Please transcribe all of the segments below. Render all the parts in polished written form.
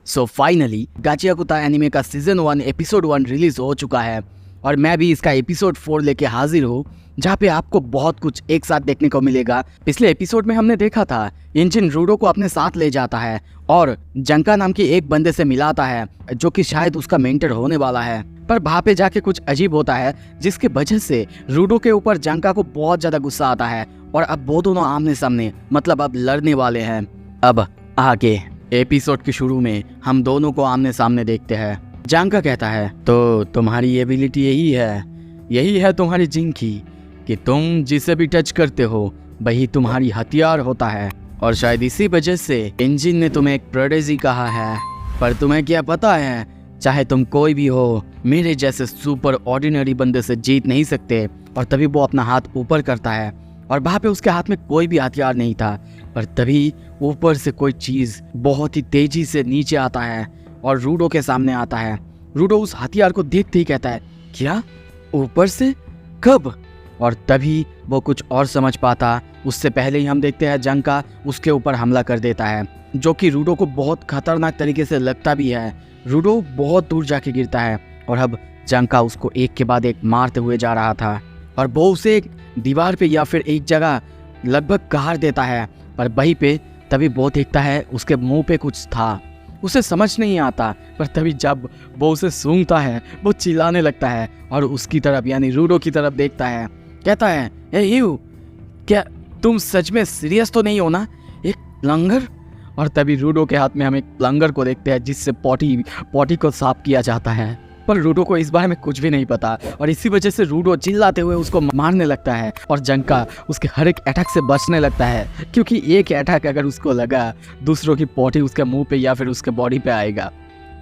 So finally गाचियाकुता anime का season 1 episode 1 release हो चुका है और मैं भी इसका एपिसोड 4 लेके हाजिर हूँ, जहाँ पे आपको बहुत कुछ एक साथ देखने को मिलेगा। पिछले एपिसोड में हमने देखा था इंजिन रूडो को अपने साथ ले जाता है और जंका नाम की एक बंदे से मिलाता है जो कि शायद उसका मेंटर होने वाला है, पर वहाँ पे जाके कुछ अजीब होता है जिसके वजह से रूडो के ऊपर जंका को बहुत ज्यादा गुस्सा आता है और अब वो दोनों आमने सामने मतलब अब लड़ने वाले हैं। अब आगे एपिसोड के शुरू में हम दोनों को आमने सामने देखते हैं। जंका कहता है तो तुम्हारी एबिलिटी यही है तुम्हारी जिंकी कि तुम जिसे भी टच करते हो वही तुम्हारी हथियार होता है और शायद इसी वजह से इंजिन ने तुम्हें एक प्रोडेजी कहा है। पर तुम्हें क्या पता है, चाहे तुम कोई भी हो, मेरे जैसे सुपर ऑर्डिनरी बंदे से जीत नहीं सकते। और तभी वो अपना हाथ ऊपर करता है और वहाँ पे उसके हाथ में कोई भी हथियार नहीं था, पर तभी ऊपर से कोई चीज बहुत ही तेजी से नीचे आता है और रूडो के सामने आता है। रूडो उस हथियार को देखते ही कहता है, क्या ऊपर से, कब? और तभी वो कुछ और समझ पाता उससे पहले ही हम देखते हैं जंका उसके ऊपर हमला कर देता है, जो कि रूडो को बहुत खतरनाक तरीके से लगता भी है। रूडो बहुत दूर जाके गिरता है और अब जंका उसको एक के बाद एक मारते हुए जा रहा था और वो उसे एक दीवार पे या फिर एक जगह लगभग गाड़ देता है। पर वहीं पे तभी वो देखता है उसके मुंह पे कुछ था, उसे समझ नहीं आता। पर तभी जब वो उसे सूंघता है वो चिल्लाने लगता है और उसकी तरफ यानी रूडो की तरफ देखता है, कहता है, ए यू, क्या तुम सच में सीरियस तो नहीं हो ना? एक प्लंगर? और तभी रूडो के हाथ में हम एक प्लंगर को देखते हैं जिससे पॉटी को साफ किया जाता है। पर रूडो को इस बारे में कुछ भी नहीं पता और इसी वजह से रूडो चिल्लाते हुए उसको मारने लगता है और जंका उसके हर एक अटैक से बचने लगता है, क्योंकि एक अटैक अगर उसको लगा दूसरों की पॉटी उसके मुंह पे या फिर उसके बॉडी पे आएगा।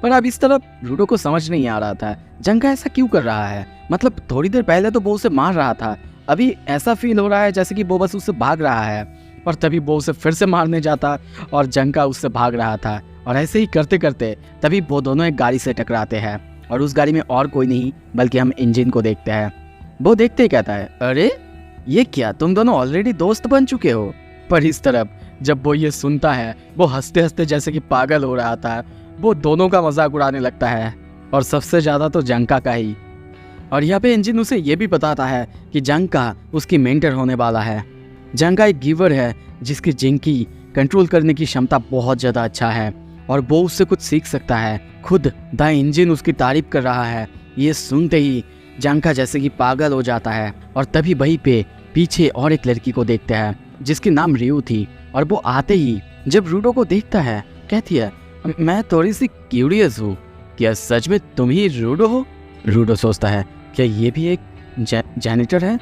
पर अब इस तरफ रूडो को समझ नहीं आ रहा था जंका ऐसा क्यों कर रहा है। मतलब थोड़ी देर पहले तो वो उसे मार रहा था, अभी ऐसा फील हो रहा है जैसे कि वो बस उससे भाग रहा है। और तभी वो उसे फिर से मारने जाता और जंका उससे भाग रहा था। और ऐसे ही करते करते तभी वो दोनों एक गाड़ी से टकराते हैं और उस गाड़ी में और कोई नहीं बल्कि हम इंजिन को देखते हैं। वो देखते ही कहता है, अरे ये क्या, तुम दोनों ऑलरेडी दोस्त बन चुके हो? पर इस तरफ जब वो ये सुनता है वो हंसते हंसते जैसे कि पागल हो रहा था, वो दोनों का मजाक उड़ाने लगता है और सबसे ज्यादा तो जंका का ही। और यहाँ पे इंजिन उसे ये भी बताता है कि जंका उसकी मेंटर होने वाला है। जंका एक गिवर है जिसकी जिंकी कंट्रोल करने की क्षमता बहुत ज्यादा अच्छा है और वो उससे कुछ सीख सकता है। खुद द इंजिन उसकी तारीफ कर रहा है। ये सुनते ही जंका जैसे कि पागल हो जाता है और तभी वहीं पे पीछे और एक लड़की को देखता है जिसकी नाम रियू थी। और वो आते ही जब रूडो को देखता है कहती है, मैं थोड़ी सी क्यूरियस हूँ, क्या सच में तुम ही रूडो हो? रूडो सोचता है, क्या ये भी एक जैनिटर है?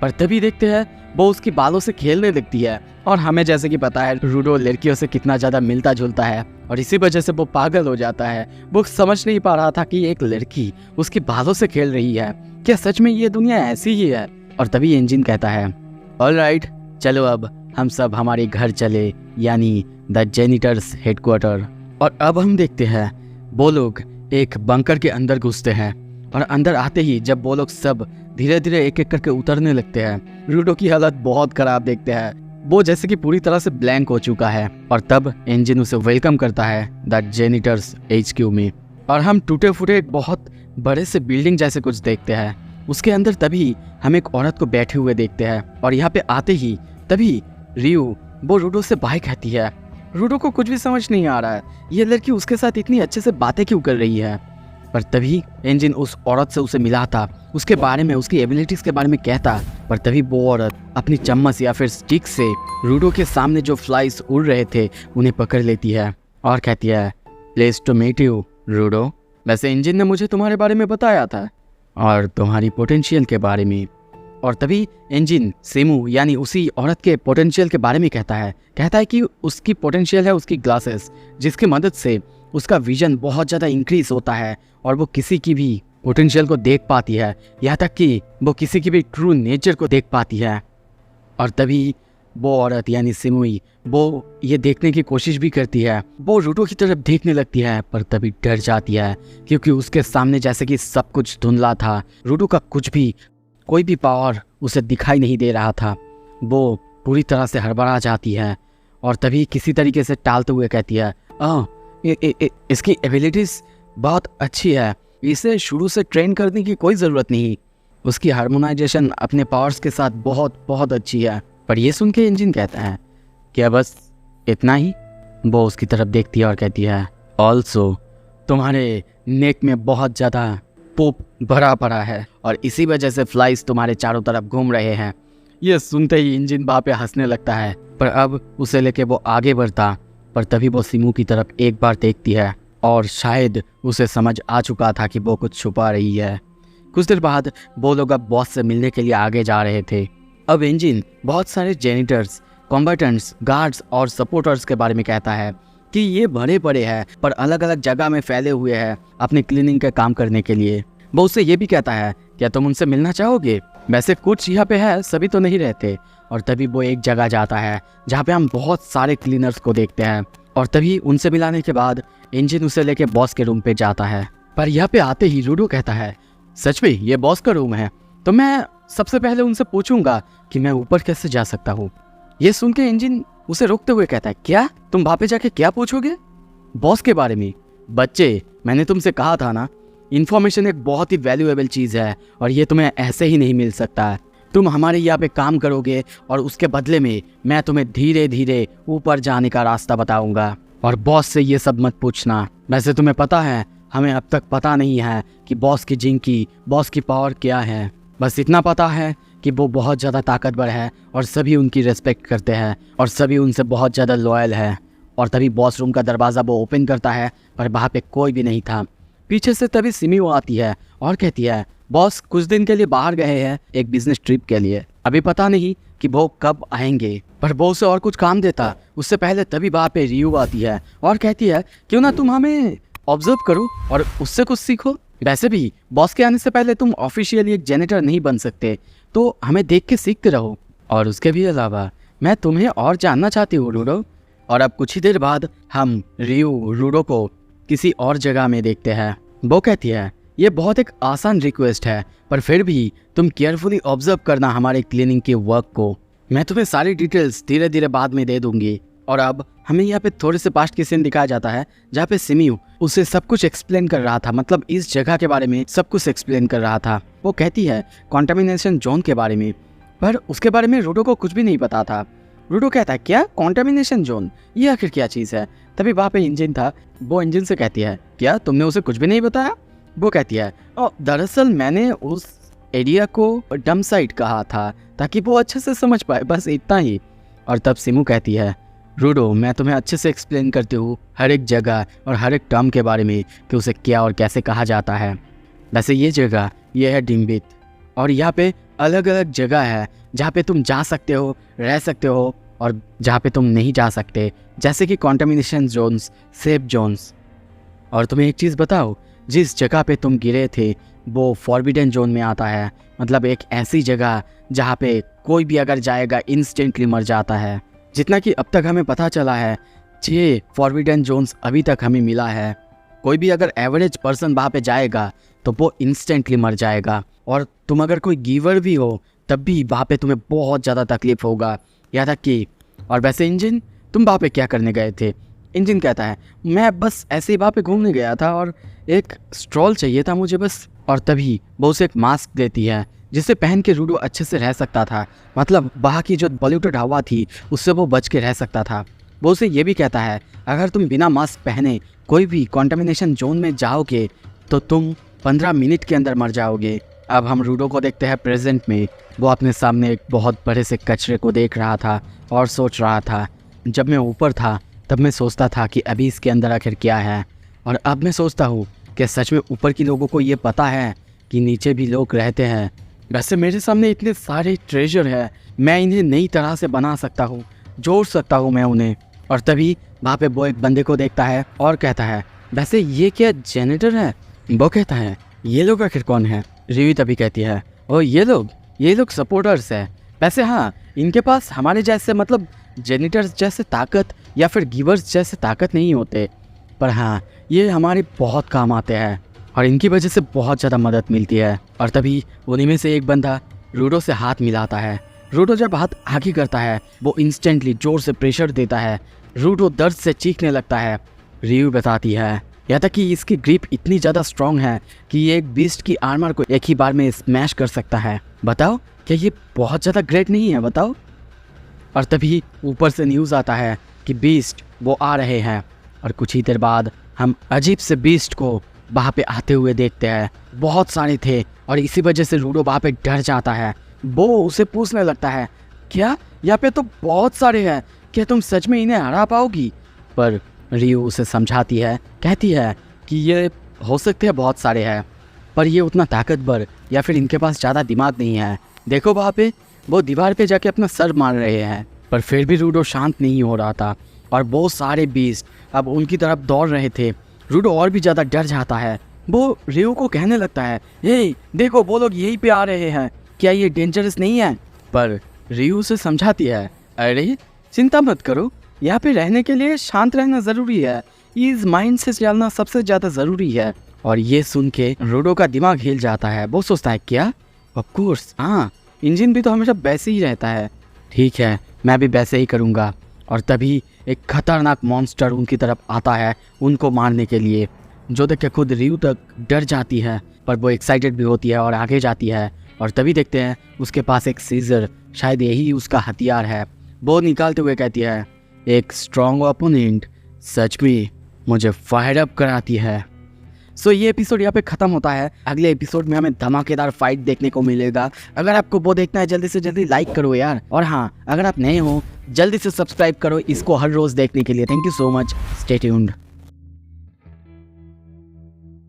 पर तभी देखते हैं वो उसकी बालों से खेलने लगती है और हमें जैसे कि पता है रूडो लड़कियों से कितना ज्यादा मिलता जुलता है और इसी वजह से वो पागल हो जाता है। वो समझ नहीं पा रहा था कि एक लड़की उसकी बालों से खेल रही है, क्या सच में ये दुनिया ऐसी ही है? और तभी इंजिन कहता है, ऑलराइट, चलो अब हम सब हमारे घर चले, यानी द जेनिटर्स हेडक्वार्टर। और अब हम देखते हैं वो लोग एक बंकर के अंदर घुसते हैं और अंदर आते ही जब वो लोग सब धीरे धीरे एक एक करके उतरने लगते हैं, रूडो की हालत बहुत खराब देखते हैं। वो जैसे कि पूरी तरह से ब्लैंक हो चुका है। और तब इंजिन उसे वेलकम करता है द जेनिटर्स HQ में और हम टूटे फूटे एक बहुत बड़े से बिल्डिंग जैसे कुछ देखते हैं। उसके अंदर तभी हम एक औरत को बैठे हुए देखते हैं और यहाँ पे आते ही तभी रियू वो रूडो से बाय कहती है। रूडो को कुछ भी समझ नहीं आ रहा है, ये लड़की उसके साथ इतनी अच्छे से बातें क्यों कर रही है। पर तभी इंजिन उस औरत से उसे मिलाता, उसके बारे में, उसकी एबिलिटीज के बारे में कहता। पर तभी वो औरत अपनी चम्मच या फिर स्टिक से रूडो के सामने जो फ्लाइज उड़ रहे थे उन्हें पकड़ लेती है और कहती है, प्लेस टू मीट यू रूडो। वैसे इंजिन ने मुझे तुम्हारे बारे में बताया था और तुम्हारी पोटेंशियल के बारे में। और तभी इंजिन सेमू यानी उसी औरत के पोटेंशियल के बारे में कहता है कि उसकी पोटेंशियल है उसकी ग्लासेस, जिसकी मदद से उसका विजन बहुत ज़्यादा इंक्रीज होता है और वो किसी की भी पोटेंशियल को देख पाती है, यहाँ तक कि वो किसी की भी ट्रू नेचर को देख पाती है। और तभी वो औरत यानी सिमुई वो ये देखने की कोशिश भी करती है, वो रूडो की तरफ देखने लगती है, पर तभी डर जाती है क्योंकि उसके सामने जैसे कि सब कुछ धुंधला था। रूडो का कुछ भी, कोई भी पावर उसे दिखाई नहीं दे रहा था। वो पूरी तरह से हड़बड़ा जाती है और तभी किसी तरीके से टालते हुए कहती है, इसकी एबिलिटीज बहुत अच्छी है, इसे शुरू से ट्रेन करने की कोई ज़रूरत नहीं। उसकी हार्मोनाइजेशन अपने पावर्स के साथ बहुत बहुत अच्छी है। पर ये सुन के इंजन कहता है क्या बस इतना ही? वो उसकी तरफ देखती है और कहती है ऑल्सो तुम्हारे नेक में बहुत ज़्यादा पोप भरा पड़ा है और इसी वजह से फ्लाइज तुम्हारे चारों तरफ घूम रहे हैं। ये सुनते ही इंजन वहाँ पे हंसने लगता है, पर अब उसे लेके वो आगे बढ़ता, पर तभी वो सिमू की तरफ एक बार देखती है और शायद उसे समझ आ चुका था कि वो कुछ छुपा रही है। कुछ देर बाद वो लोग अब बॉस से मिलने के लिए आगे जा रहे थे। अब इंजन बहुत सारे जेनिटर्स, कॉम्बेटेंट्स, गार्ड्स और सपोर्टर्स के बारे में कहता है कि ये बड़े बड़े हैं पर अलग अलग जगह में फैले हुए हैं अपने क्लीनिंग का काम करने के लिए। वो उससे ये भी कहता है क्या तुम उनसे मिलना चाहोगे? वैसे कुछ यहाँ पे है, सभी तो नहीं रहते। और तभी वो एक जगह जाता है जहाँ पे हम बहुत सारे क्लीनर्स को देखते हैं और तभी उनसे मिलाने के बाद इंजन उसे लेके बॉस के रूम पे जाता है। पर यहाँ पे आते ही रूडो कहता है सच में ये बॉस का रूम है, तो मैं सबसे पहले उनसे पूछूंगा कि मैं ऊपर कैसे जा सकता हूँ। ये सुन के इंजन उसे रोकते हुए कहता है क्या तुम वहाँ पे जाके क्या पूछोगे? बॉस के बारे में। बच्चे मैंने तुमसे कहा था ना, इन्फॉर्मेशन एक बहुत ही वैल्यूएबल चीज़ है और ये तुम्हें ऐसे ही नहीं मिल सकता है। तुम हमारे यहाँ पे काम करोगे और उसके बदले में मैं तुम्हें धीरे धीरे ऊपर जाने का रास्ता बताऊंगा। और बॉस से ये सब मत पूछना। वैसे तुम्हें पता है हमें अब तक पता नहीं है कि बॉस की जिंक की बॉस की पावर क्या है। बस इतना पता है कि वो बहुत ज़्यादा ताकतवर है और सभी उनकी रिस्पेक्ट करते हैं और सभी उनसे बहुत ज़्यादा लॉयल है। और तभी बॉस रूम का दरवाज़ा वो ओपन करता है पर वहाँ पे कोई भी नहीं था। पीछे से तभी सिमी वो आती है और कहती है बॉस कुछ दिन के लिए बाहर गए हैं एक बिजनेस ट्रिप के लिए, अभी पता नहीं कि वो कब आएंगे। पर वो उसे और कुछ काम देता उससे पहले तभी वहाँ पे रियू आती है और कहती है क्यों ना तुम हमें ऑब्जर्व करो और उससे कुछ सीखो। वैसे भी बॉस के आने से पहले तुम ऑफिशियली एक जेनेटर नहीं बन सकते, तो हमें देख के सीखते रहो। और उसके भी अलावा मैं तुम्हें और जानना चाहती हूँ रूडो। और अब कुछ ही देर बाद हम रियू रूडो को किसी और जगह में देखते हैं। वो कहती है ये बहुत एक आसान रिक्वेस्ट है पर फिर भी तुम केयरफुली ऑब्जर्व करना हमारे क्लीनिंग के वर्क को। मैं तुम्हें सारी डिटेल्स धीरे धीरे बाद में दे दूंगी। और अब हमें यहाँ पे थोड़े से पास्ट की सीन दिखाया जाता है जहाँ पे सिमियू उसे सब कुछ एक्सप्लेन कर रहा था, मतलब इस जगह के बारे में सब कुछ एक्सप्लेन कर रहा था। वो कहती है कॉन्टामिनेशन जोन के बारे में, पर उसके बारे में रूडो को कुछ भी नहीं पता था। रूडो कहता है क्या कॉन्टामिनेशन जोन, ये आखिर क्या चीज़ है? तभी वहाँ पे इंजन था, वो इंजन से कहती है क्या तुमने उसे कुछ भी नहीं बताया? वो कहती है दरअसल मैंने उस एरिया को डम साइट कहा था ताकि वो अच्छे से समझ पाए, बस इतना ही। और तब सिमू कहती है रूडो मैं तुम्हें अच्छे से एक्सप्लेन करती हूँ हर एक जगह और हर एक टर्म के बारे में कि उसे क्या और कैसे कहा जाता है। वैसे ये जगह ये है डिम्बित और यहाँ पे अलग अलग जगह है जहाँ पे तुम जा सकते हो, रह सकते हो और जहाँ पे तुम नहीं जा सकते, जैसे कि कॉन्टामिनेशन जोन्स, सेफ जोन्स। और तुम्हें एक चीज़ बताओ, जिस जगह पे तुम गिरे थे वो फॉरबिडन जोन में आता है, मतलब एक ऐसी जगह जहाँ पे कोई भी अगर जाएगा इंस्टेंटली मर जाता है। जितना कि अब तक हमें पता चला है 6 फॉरबिडन जोन्स अभी तक हमें मिला है। कोई भी अगर एवरेज पर्सन वहाँ पे जाएगा तो वो इंस्टेंटली मर जाएगा और तुम अगर कोई गिवर भी हो तब भी वहाँ पे तुम्हें बहुत ज़्यादा तकलीफ होगा, यहाँ तक कि। और वैसे इंजन तुम वहाँ पे क्या करने गए थे? इंजन कहता है मैं बस ऐसे ही वहाँ पे घूमने गया था और एक स्ट्रॉल चाहिए था मुझे बस। और तभी वो उसे एक मास्क देती है जिसे पहन के रूडो अच्छे से रह सकता था, मतलब वहाँ की जो पॉल्यूटेड हवा थी उससे वो बच के रह सकता था। वो उसे ये भी कहता है अगर तुम बिना मास्क पहने कोई भी कॉन्टामिनेशन जोन में जाओगे तो तुम 15 मिनट के अंदर मर जाओगे। अब हम रूडो को देखते हैं प्रेजेंट में। वो अपने सामने एक बहुत बड़े से कचरे को देख रहा था और सोच रहा था जब मैं ऊपर था तब मैं सोचता था कि अभी इसके अंदर आखिर क्या है, और अब मैं सोचता हूँ कि सच में ऊपर के लोगों को ये पता है कि नीचे भी लोग रहते हैं। वैसे मेरे सामने इतने सारे ट्रेजर है, मैं इन्हें नई तरह से बना सकता हूँ, जोड़ सकता हूँ मैं उन्हें। और तभी वहाँ पे वो एक बंदे को देखता है और कहता है वैसे ये क्या जेनेटर है? वो कहता है ये लोग आखिर कौन है? रिवी तभी कहती है ओ ये लोग सपोर्टर्स है। वैसे हाँ, इनके पास हमारे जैसे मतलब जेनिटर्स जैसे ताकत या फिर गिवर्स जैसे ताकत नहीं होते, पर हाँ ये हमारे बहुत काम आते हैं और इनकी वजह से बहुत ज़्यादा मदद मिलती है। और तभी उन्हीं में से एक बंदा रूडो से हाथ मिलाता है। रूडो जब हाथ आगे करता है वो इंस्टेंटली जोर से प्रेशर देता है। रूडो दर्द से चीखने लगता है रियू बताती है। यहाँ तक कि इसकी ग्रिप इतनी ज़्यादा स्ट्रॉन्ग है कि ये एक बीस्ट की आर्मर को एक ही बार में स्मैश कर सकता है। बताओ, क्या ये बहुत ज़्यादा ग्रेट नहीं है? बताओ। और तभी ऊपर से न्यूज़ आता है कि बीस्ट वो आ रहे हैं, और कुछ ही देर बाद हम अजीब से बीस्ट को वहाँ पे आते हुए देखते हैं। बहुत सारे थे और इसी वजह से रूडो वहाँ पे डर जाता है। वो उसे पूछने लगता है, क्या यहाँ पे तो बहुत सारे हैं, क्या तुम सच में इन्हें हरा पाओगी? पर रियू उसे समझाती है, कहती है कि ये हो सकते हैं बहुत सारे हैं, पर ये उतना ताकतवर या फिर इनके पास ज़्यादा दिमाग नहीं है। देखो वहाँ पे वो दीवार पे जाके अपना सर मार रहे हैं। पर फिर भी रूडो शांत नहीं हो रहा था और बहुत सारे बीस्ट अब उनकी तरफ दौड़ रहे थे। रूडो और भी ज़्यादा डर जाता है। वो रियू को कहने लगता है, हे देखो वो लोग यहीं पे आ रहे हैं, क्या ये डेंजरस नहीं है? पर रियू उसे समझाती है, अरे चिंता मत करो, यहाँ पे रहने के लिए शांत रहना ज़रूरी है, इस माइंड से चलना सबसे ज़्यादा ज़रूरी है। और ये सुन के रूडो का दिमाग हिल जाता है। वो सोचता है, क्या? ऑफ कोर्स, हाँ, इंजन भी तो हमेशा वैसे ही रहता है। ठीक है, मैं भी वैसे ही करूँगा। और तभी एक खतरनाक मॉन्स्टर उनकी तरफ आता है उनको मारने के लिए, जो देख के खुद रियू तक डर जाती है, पर वो एक्साइटेड भी होती है और आगे जाती है। और तभी देखते हैं उसके पास एक सीजर, शायद यही उसका हथियार है। वो निकालते हुए कहती है, एक स्ट्रॉन्ग ओपोनेंट सच में मुझे फायर अप कराती है। सो ये एपिसोड यहाँ पे ख़त्म होता है। अगले एपिसोड में हमें धमाकेदार फाइट देखने को मिलेगा। अगर आपको वो देखना है जल्दी से जल्दी लाइक करो यार। और हाँ, अगर आप नए हो जल्दी से सब्सक्राइब करो इसको हर रोज़ देखने के लिए। Thank you so much, stay tuned.